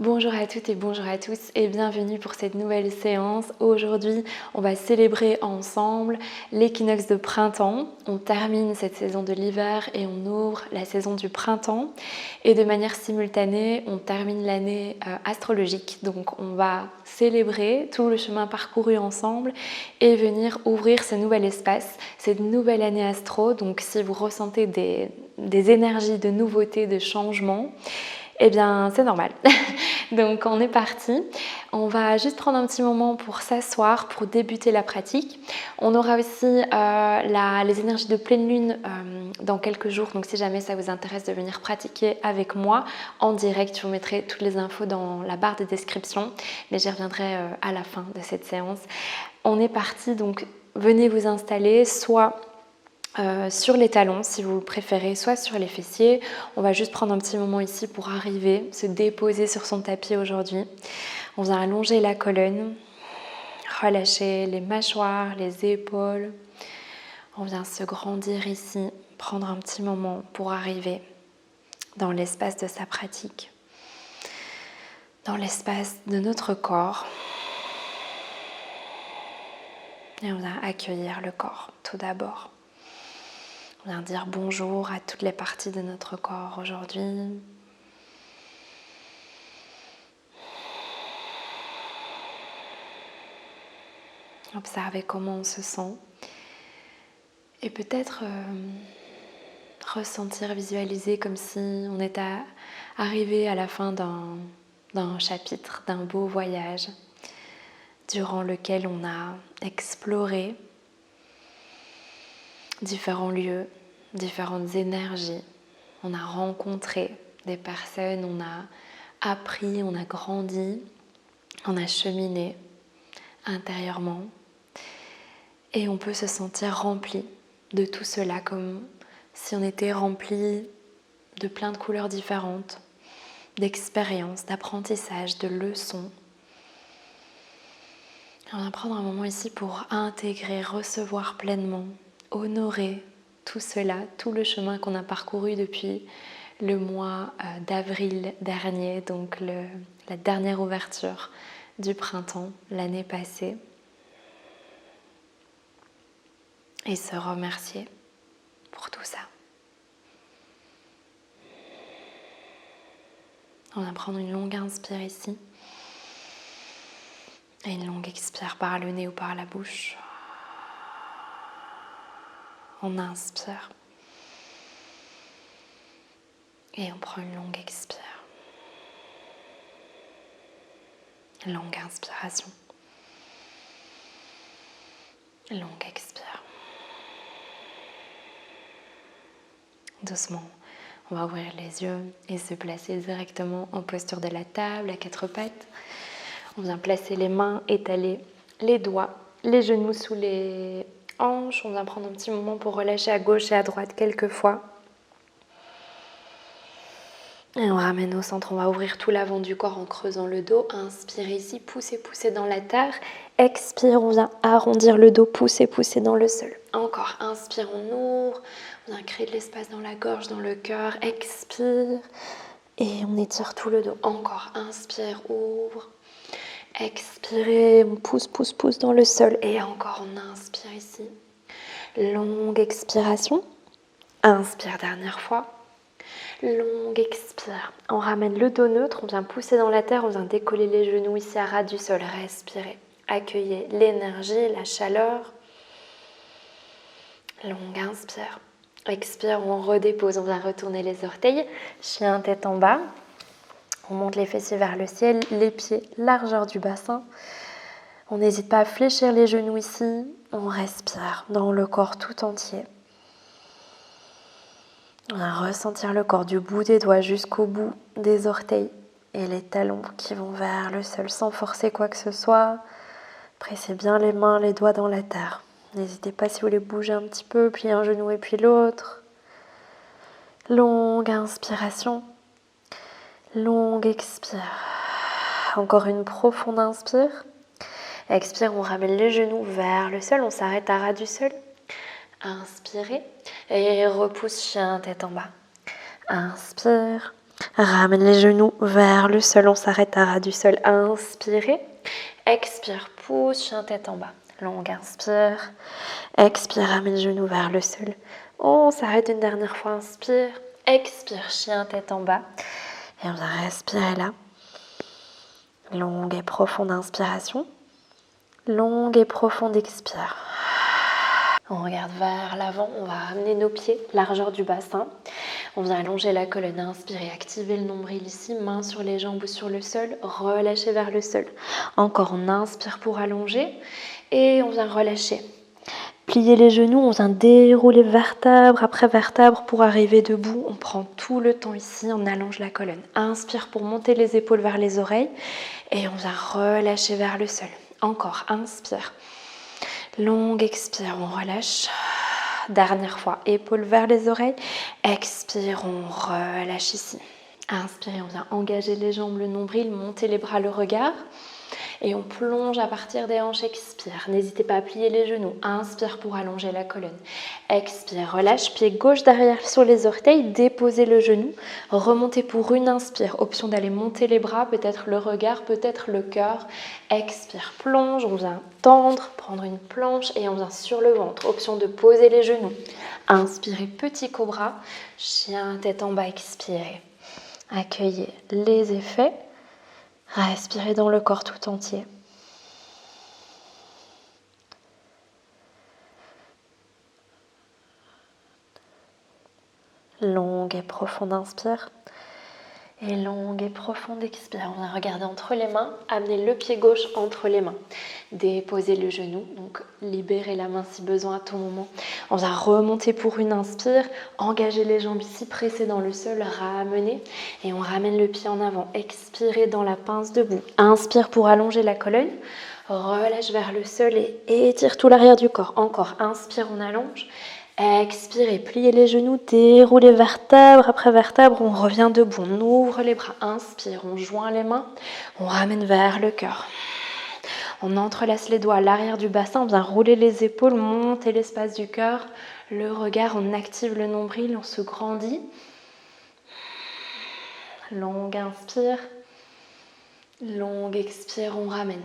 Bonjour à toutes et bonjour à tous et bienvenue pour cette nouvelle séance. Aujourd'hui, on va célébrer ensemble l'équinoxe de printemps. On termine cette saison de l'hiver et on ouvre la saison du printemps. Et de manière simultanée, on termine l'année astrologique. Donc on va célébrer tout le chemin parcouru ensemble et venir ouvrir ce nouvel espace, cette nouvelle année astro. Donc si vous ressentez des énergies de nouveauté, de changement, eh bien c'est normal. Donc on est parti. On va juste prendre un petit moment pour s'asseoir, pour débuter la pratique. On aura aussi les énergies de pleine lune dans quelques jours. Donc si jamais ça vous intéresse de venir pratiquer avec moi en direct, je vous mettrai toutes les infos dans la barre de description. Mais j'y reviendrai à la fin de cette séance. On est parti, donc venez vous installer soit sur les talons si vous préférez, soit sur les fessiers. On va juste prendre un petit moment ici pour arriver, se déposer sur son tapis aujourd'hui. On vient allonger la colonne, relâcher les mâchoires, les épaules. On vient se grandir ici, prendre un petit moment pour arriver dans l'espace de sa pratique, dans l'espace de notre corps. Et on vient accueillir le corps tout d'abord. On vient dire bonjour à toutes les parties de notre corps aujourd'hui. Observer comment on se sent. Et peut-être ressentir, visualiser comme si on était arrivé à la fin d'un chapitre, d'un beau voyage durant lequel on a exploré différents lieux, différentes énergies. On a rencontré des personnes, on a appris, on a grandi, on a cheminé intérieurement. Et on peut se sentir rempli de tout cela, comme si on était rempli de plein de couleurs différentes, d'expériences, d'apprentissage, de leçons. On va prendre un moment ici pour intégrer, recevoir pleinement, honorer tout cela, tout le chemin qu'on a parcouru depuis le mois d'avril dernier, donc la dernière ouverture du printemps l'année passée. Et se remercier pour tout ça. On va prendre une longue inspire ici et une longue expire par le nez ou par la bouche. On inspire et on prend une longue expire. Longue inspiration. Longue expire. Doucement, on va ouvrir les yeux et se placer directement en posture de la table à quatre pattes. On vient placer les mains, étaler les doigts, les genoux sous les hanches. On vient prendre un petit moment pour relâcher à gauche et à droite quelques fois. Et on ramène au centre, on va ouvrir tout l'avant du corps en creusant le dos. Inspire ici, poussez, poussez dans la terre. Expire, on vient arrondir le dos, poussez, poussez dans le sol. Encore, inspire, on ouvre. On vient créer de l'espace dans la gorge, dans le cœur. Expire et on étire tout le dos. Encore, inspire, ouvre. Expirez, on pousse, pousse, pousse dans le sol. Et encore, on inspire ici. Longue expiration. Inspire, dernière fois. Longue expire. On ramène le dos neutre, on vient pousser dans la terre, on vient décoller les genoux ici à ras du sol. Respirez. Accueillez l'énergie, la chaleur. Longue inspire. Expire, on redépose, on vient retourner les orteils. Chien tête en bas. On monte les fessiers vers le ciel, les pieds, largeur du bassin. On n'hésite pas à fléchir les genoux ici. On respire dans le corps tout entier. On va ressentir le corps du bout des doigts jusqu'au bout des orteils et les talons qui vont vers le sol sans forcer quoi que ce soit. Pressez bien les mains, les doigts dans la terre. N'hésitez pas si vous voulez bouger un petit peu, plier un genou et puis l'autre. Longue inspiration. Longue expire. Encore une profonde inspire. Expire, on ramène les genoux vers le sol, on s'arrête à ras du sol. Inspirez et repousse chien tête en bas. Inspire, Ramène les genoux vers le sol, on s'arrête à ras du sol. Inspirez. Expire, pousse, chien tête en bas. Longue inspire. Expire, ramène les genoux vers le sol. On s'arrête une dernière fois, inspire. Expire, chien tête en bas. Et on va respirer là. Longue et profonde inspiration. Longue et profonde expire. On regarde vers l'avant, on va ramener nos pieds, largeur du bassin. On vient allonger la colonne, inspirer, activer le nombril ici, main sur les jambes ou sur le sol, relâcher vers le sol. Encore, on inspire pour allonger et on vient relâcher. Plier les genoux, on vient dérouler vertèbre après vertèbre pour arriver debout. On prend tout le temps ici, on allonge la colonne. Inspire pour monter les épaules vers les oreilles et on vient relâcher vers le sol. Encore, inspire. Longue expire, on relâche. Dernière fois, épaules vers les oreilles. Expire, on relâche ici. Inspire, on vient engager les jambes, le nombril, monter les bras, le regard. Et on plonge à partir des hanches, expire. N'hésitez pas à plier les genoux. Inspire pour allonger la colonne. Expire, relâche. Pied gauche derrière sur les orteils. Déposez le genou. Remontez pour une inspire. Option d'aller monter les bras, peut-être le regard, peut-être le cœur. Expire, plonge. On vient tendre, prendre une planche et on vient sur le ventre. Option de poser les genoux. Inspirez, petit cobra. Chien, tête en bas, expirez. Accueillez les effets. Respirez dans le corps tout entier. Longue et profonde inspire. Et longue et profonde expire. On va regarder entre les mains. Amenez le pied gauche entre les mains. Déposez le genou. Donc libérez la main si besoin à tout moment. On va remonter pour une inspire. Engagez les jambes ici. Pressez dans le sol. Ramenez. Et on ramène le pied en avant. Expirez dans la pince debout. Inspire pour allonger la colonne. Relâche vers le sol et étire tout l'arrière du corps. Encore. Inspire, on allonge. Expirez, pliez les genoux, déroulez vertèbre après vertèbre, on revient debout, on ouvre les bras, inspire, on joint les mains, on ramène vers le cœur. On entrelace les doigts à l'arrière du bassin, on vient rouler les épaules, monter l'espace du cœur, le regard, on active le nombril, on se grandit. Longue inspire, longue expire, on ramène.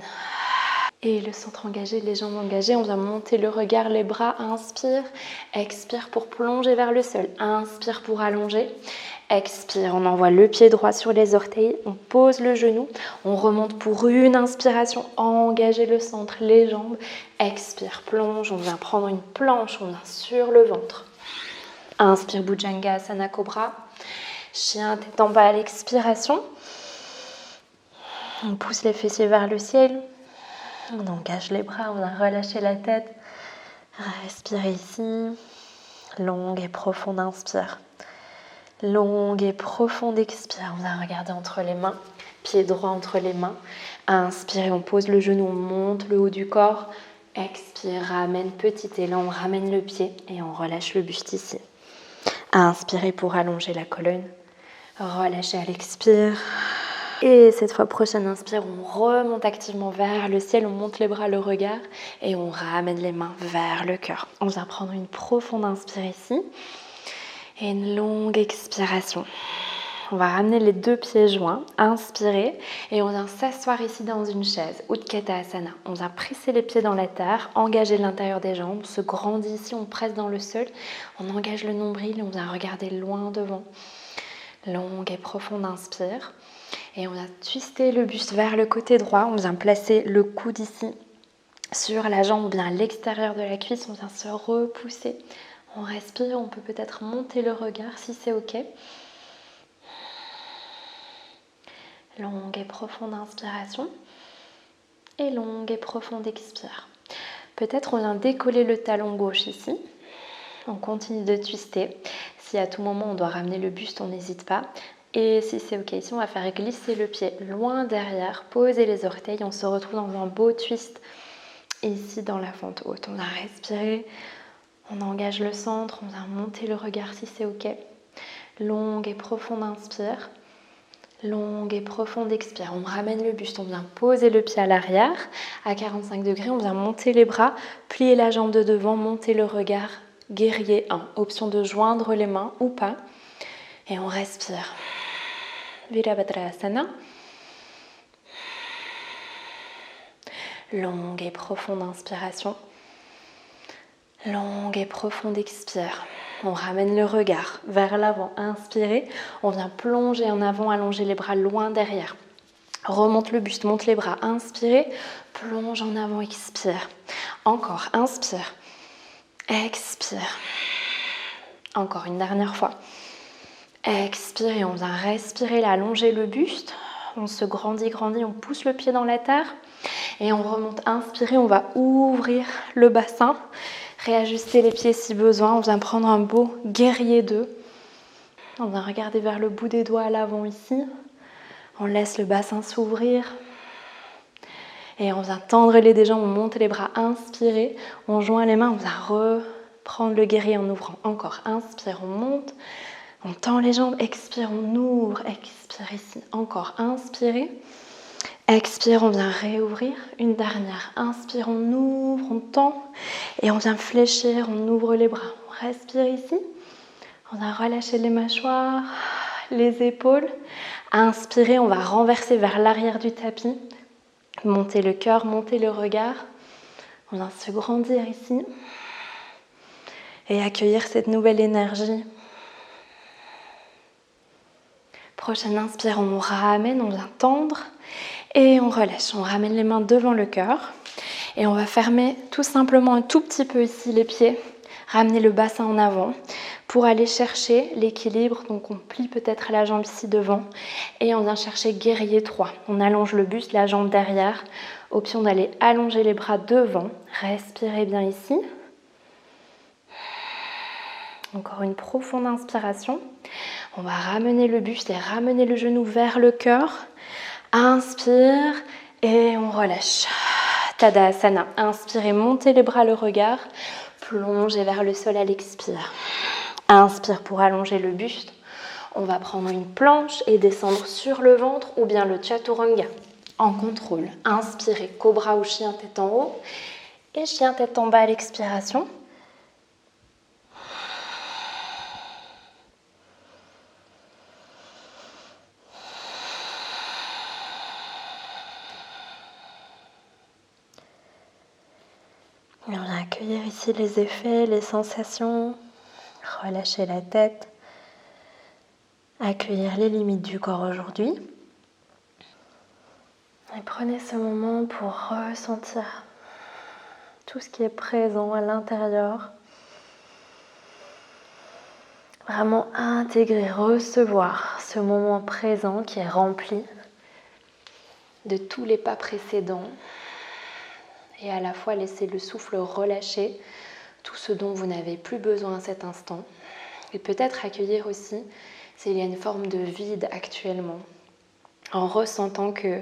Et le centre engagé, les jambes engagées, on vient monter le regard, les bras, inspire, expire pour plonger vers le sol, inspire pour allonger, expire, on envoie le pied droit sur les orteils, on pose le genou, on remonte pour une inspiration, engager le centre, les jambes, expire, plonge, on vient prendre une planche, on vient sur le ventre, inspire, Bhujangasana Cobra, chien tête en bas à l'expiration, on pousse les fessiers vers le ciel. On engage les bras, on va relâcher la tête. Respirez ici. Longue et profonde inspire. Longue et profonde expire. On va regarder entre les mains. Pied droit entre les mains. Inspirez, on pose le genou, on monte le haut du corps. Expire, ramène petit élan, on ramène le pied et on relâche le buste ici. Inspirez pour allonger la colonne. Relâchez à l'expire. Et cette fois, prochaine inspire, on remonte activement vers le ciel, on monte les bras, le regard et on ramène les mains vers le cœur. On vient prendre une profonde inspire ici et une longue expiration. On va ramener les deux pieds joints, inspirer et on vient s'asseoir ici dans une chaise, Utthita Asana. On vient presser les pieds dans la terre, engager l'intérieur des jambes, on se grandit ici, on presse dans le sol, on engage le nombril et on vient regarder loin devant. Longue et profonde inspire. Et on va twister le buste vers le côté droit. On vient placer le coude ici sur la jambe ou bien à l'extérieur de la cuisse. On vient se repousser. On respire. On peut peut-être monter le regard si c'est OK. Longue et profonde inspiration. Et longue et profonde expire. Peut-être on vient décoller le talon gauche ici. On continue de twister. Si à tout moment on doit ramener le buste, on n'hésite pas. Et si c'est OK ici, on va faire glisser le pied loin derrière, poser les orteils. On se retrouve dans un beau twist ici dans la fente haute. On a respiré, on engage le centre, on vient monter le regard si c'est OK. Longue et profonde inspire. Longue et profonde expire. On ramène le buste, on vient poser le pied à l'arrière à 45 degrés. On vient monter les bras, plier la jambe de devant, monter le regard. Guerrier 1. Option de joindre les mains ou pas. Et on respire. Virabhadrasana. Longue et profonde inspiration. Longue et profonde expire. On ramène le regard vers l'avant. Inspirez. On vient plonger en avant, allonger les bras loin derrière. Remonte le buste, monte les bras. Inspirez. Plonge en avant, expire. Encore, inspire. Expire. Encore une dernière fois. Expire et on vient respirer là, allonger le buste. On se grandit, on pousse le pied dans la terre. Et on remonte, inspirez, on va ouvrir le bassin. Réajuster les pieds si besoin. On vient prendre un beau guerrier 2. On vient regarder vers le bout des doigts à l'avant ici. On laisse le bassin s'ouvrir. Et on vient tendre les deux jambes, on monte les bras, inspirez. On joint les mains, on vient reprendre le guerrier en ouvrant. Encore, inspire, on monte. On tend les jambes, expire, on ouvre, expire ici. Encore, inspirez. Expire, on vient réouvrir. Une dernière, inspire, on ouvre, on tend. Et on vient fléchir, on ouvre les bras. On respire ici. On vient relâcher les mâchoires, les épaules. Inspirez, on va renverser vers l'arrière du tapis. Monter le cœur, monter le regard. On vient se grandir ici. Et accueillir cette nouvelle énergie. Prochaine inspire, on ramène, on vient tendre et on relâche. On ramène les mains devant le cœur et on va fermer tout simplement un tout petit peu ici les pieds. Ramener le bassin en avant pour aller chercher l'équilibre. Donc on plie peut-être la jambe ici devant et on vient chercher guerrier 3. On allonge le buste, la jambe derrière. Option d'aller allonger les bras devant. Respirez bien ici. Encore une profonde inspiration. On va ramener le buste et ramener le genou vers le cœur. Inspire et on relâche. Tadasana. Inspirez, montez les bras, le regard. Plongez vers le sol à l'expire. Inspire pour allonger le buste. On va prendre une planche et descendre sur le ventre ou bien le chaturanga en contrôle. Inspirez, cobra ou chien tête en haut et chien tête en bas à l'expiration. Et on va accueillir ici les effets, les sensations, relâcher la tête, accueillir les limites du corps aujourd'hui. Et prenez ce moment pour ressentir tout ce qui est présent à l'intérieur. Vraiment intégrer, recevoir ce moment présent qui est rempli de tous les pas précédents. Et à la fois laisser le souffle relâcher tout ce dont vous n'avez plus besoin à cet instant. Et peut-être accueillir aussi s'il y a une forme de vide actuellement, en ressentant que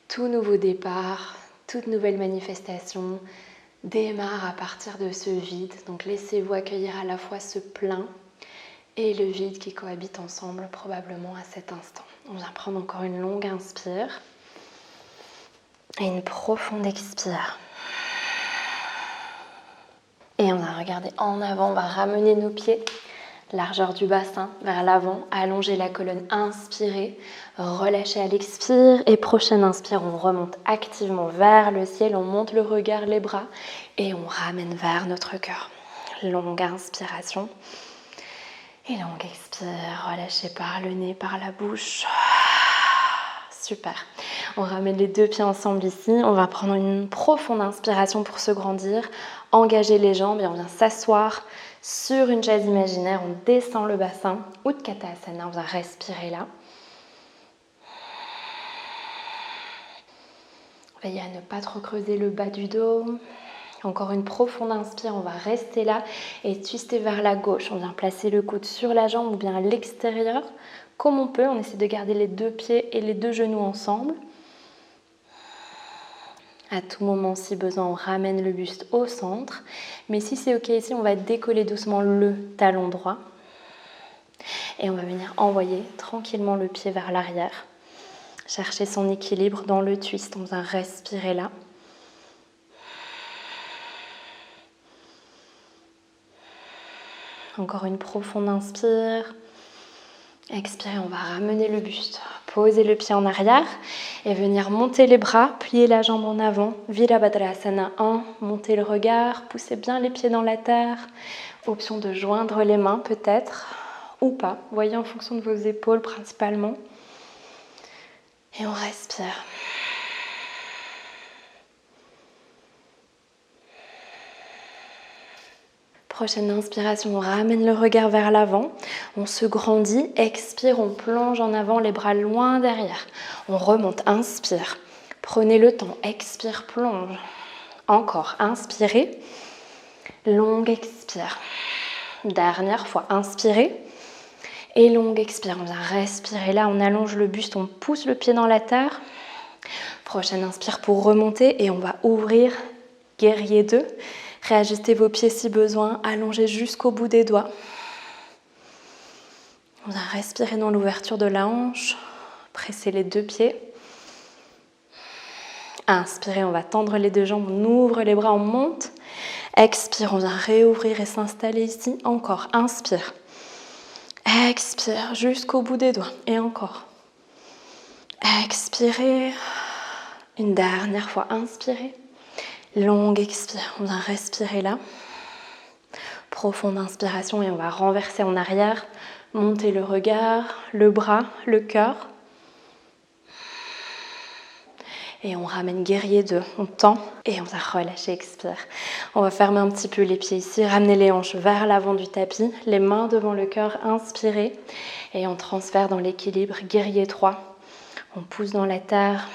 tout nouveau départ, toute nouvelle manifestation démarre à partir de ce vide. Donc laissez-vous accueillir à la fois ce plein et le vide qui cohabitent ensemble probablement à cet instant. On vient prendre encore une longue inspire et une profonde expire. Et on va regarder en avant, on va ramener nos pieds, largeur du bassin vers l'avant, allonger la colonne, inspirez, relâchez à l'expire et prochaine inspire, on remonte activement vers le ciel, on monte le regard, les bras et on ramène vers notre cœur. Longue inspiration et longue expire, relâchez par le nez, par la bouche. Super. On ramène les deux pieds ensemble ici. On va prendre une profonde inspiration pour se grandir. Engager les jambes et on vient s'asseoir sur une chaise imaginaire. On descend le bassin. Utkatasana, on va respirer là. Veillez à ne pas trop creuser le bas du dos. Encore une profonde inspire, on va rester là et twister vers la gauche. On vient placer le coude sur la jambe ou bien à l'extérieur. Comme on peut, on essaie de garder les deux pieds et les deux genoux ensemble. À tout moment, si besoin, on ramène le buste au centre. Mais si c'est ok ici, on va décoller doucement le talon droit. Et on va venir envoyer tranquillement le pied vers l'arrière. Chercher son équilibre dans le twist. On vient respirer là. Encore une profonde inspire. Expirez, on va ramener le buste, poser le pied en arrière et venir monter les bras, plier la jambe en avant. Virabhadrasana 1, montez le regard, poussez bien les pieds dans la terre. Option de joindre les mains peut-être ou pas, voyez en fonction de vos épaules principalement. Et on respire. Prochaine inspiration, on ramène le regard vers l'avant, on se grandit, expire, on plonge en avant, les bras loin derrière. On remonte, inspire, prenez le temps, expire, plonge. Encore, inspirez, longue expire. Dernière fois, inspirez et longue expire. On vient respirer là, on allonge le buste, on pousse le pied dans la terre. Prochaine inspire pour remonter et on va ouvrir, guerrier 2. Réajustez vos pieds si besoin, allongez jusqu'au bout des doigts. On va respirer dans l'ouverture de la hanche, pressez les deux pieds. Inspirez, on va tendre les deux jambes, on ouvre les bras, on monte. Expire, on vient réouvrir et s'installer ici. Encore, inspire. Expire jusqu'au bout des doigts et encore. Expirez. Une dernière fois, inspirez. Longue expire, on vient respirer là. Profonde inspiration et on va renverser en arrière. Monter le regard, le bras, le cœur. Et on ramène guerrier 2, on tend et on va relâcher, expire. On va fermer un petit peu les pieds ici, ramener les hanches vers l'avant du tapis, les mains devant le cœur, inspirez. Et on transfère dans l'équilibre, guerrier 3. On pousse dans la terre,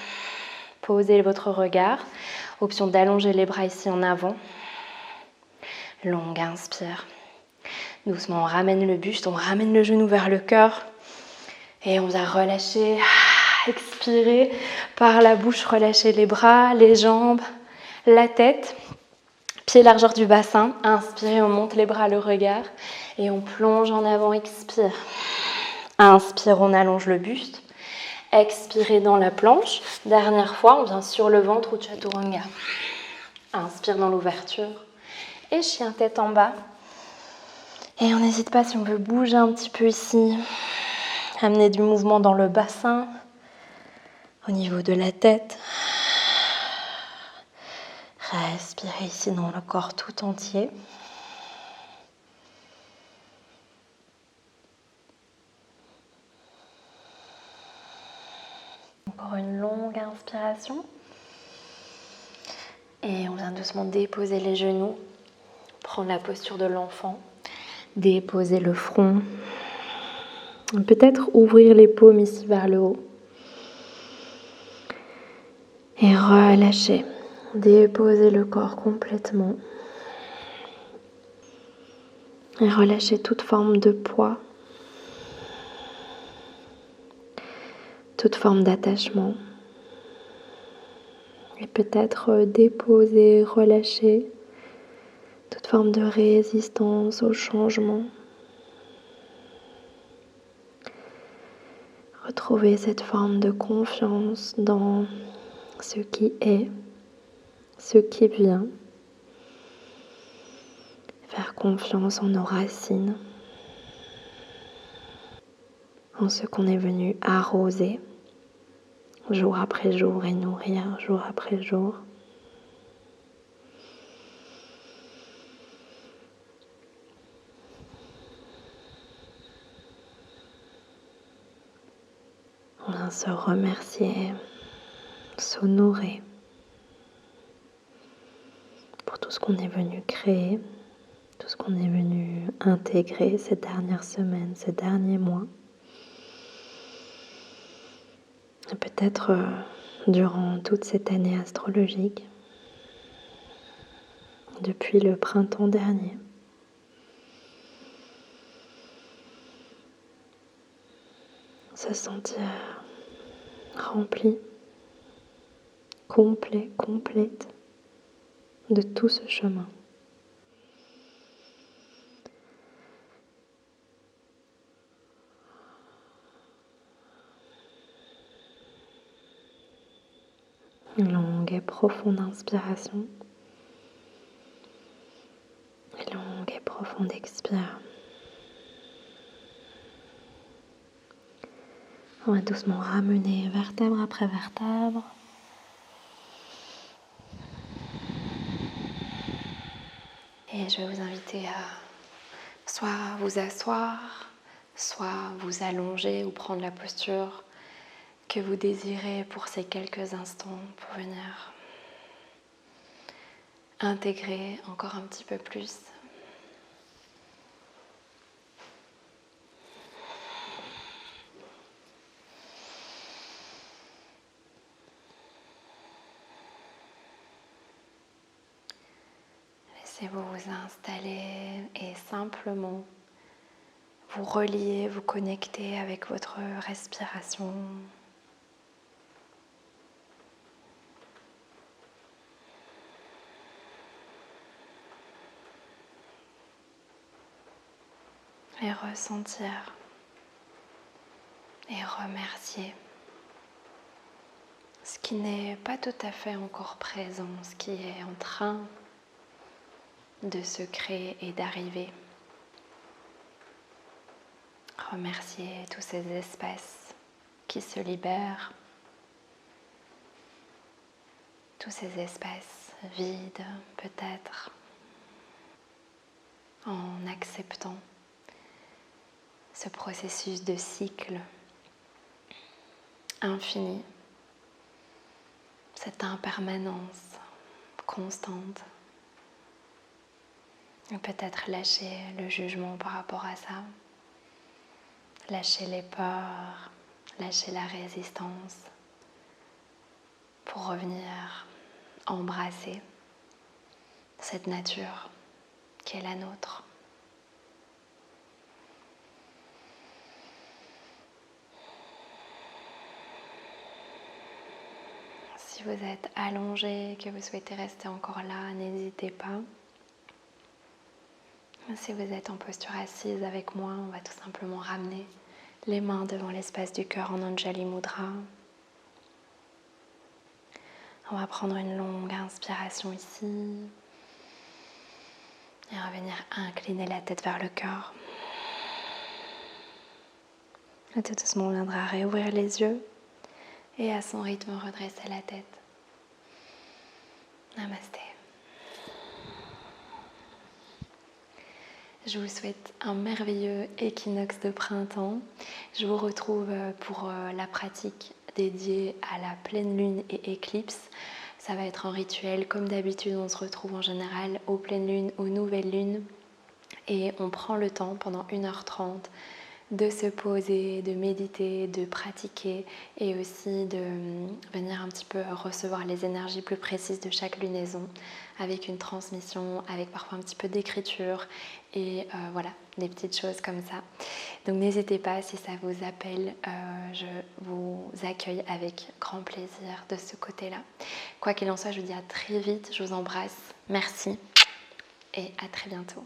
posez votre regard. Option d'allonger les bras ici en avant. Longue inspire. Doucement, on ramène le buste, on ramène le genou vers le cœur. Et on va relâcher, expirer par la bouche, relâcher les bras, les jambes, la tête. Pied largeur du bassin, inspirez, on monte les bras, le regard. Et on plonge en avant, expire. Inspire, on allonge le buste. Expirez dans la planche. Dernière fois, on vient sur le ventre ou chaturanga. Inspire dans l'ouverture. Et chien tête en bas. Et on n'hésite pas si on veut bouger un petit peu ici. Amener du mouvement dans le bassin, au niveau de la tête. Respirez ici dans le corps tout entier. Encore une longue inspiration. Et on vient doucement déposer les genoux, prendre la posture de l'enfant, déposer le front. Peut-être ouvrir les paumes ici vers le haut. Et relâcher. Déposer le corps complètement. Et relâcher toute forme de poids. Toute forme d'attachement. Et peut-être déposer, relâcher toute forme de résistance au changement. Retrouver cette forme de confiance dans ce qui est, ce qui vient. Faire confiance en nos racines, en ce qu'on est venu arroser jour après jour et nourrir jour après jour. On vient se remercier, s'honorer pour tout ce qu'on est venu créer, tout ce qu'on est venu intégrer ces dernières semaines, ces derniers mois. Et peut-être durant toute cette année astrologique, depuis le printemps dernier. Se sentir rempli, complet, complète de tout ce chemin. Une longue et profonde inspiration. Et longue et profonde expire. On va doucement ramener vertèbre après vertèbre. Et je vais vous inviter à soit vous asseoir, soit vous allonger ou prendre la posture que vous désirez pour ces quelques instants pour venir intégrer encore un petit peu plus. Laissez-vous vous installer et simplement vous relier, vous connecter avec votre respiration. Et ressentir et remercier ce qui n'est pas tout à fait encore présent, ce qui est en train de se créer et d'arriver. Remercier tous ces espaces qui se libèrent, tous ces espaces vides peut-être, en acceptant ce processus de cycle infini, cette impermanence constante. Et peut-être lâcher le jugement par rapport à ça, lâcher les peurs, lâcher la résistance pour revenir embrasser cette nature qui est la nôtre. Si vous êtes allongé, que vous souhaitez rester encore là, n'hésitez pas. Si vous êtes en posture assise avec moi, on va tout simplement ramener les mains devant l'espace du cœur en Anjali Mudra. On va prendre une longue inspiration ici et revenir incliner la tête vers le cœur. Et tout doucement, on viendra réouvrir les yeux et à son rythme redresser la tête. Namasté. Je vous souhaite un merveilleux équinoxe de printemps. Je vous retrouve pour la pratique dédiée à la pleine lune et éclipse. Ça va être un rituel comme d'habitude, on se retrouve en général aux pleines lunes, aux nouvelles lunes et on prend le temps pendant 1h30 de se poser, de méditer, de pratiquer et aussi de venir un petit peu recevoir les énergies plus précises de chaque lunaison avec une transmission, avec parfois un petit peu d'écriture et voilà, des petites choses comme ça. Donc n'hésitez pas, si ça vous appelle, je vous accueille avec grand plaisir de ce côté-là. Quoi qu'il en soit, je vous dis à très vite, je vous embrasse, merci et à très bientôt.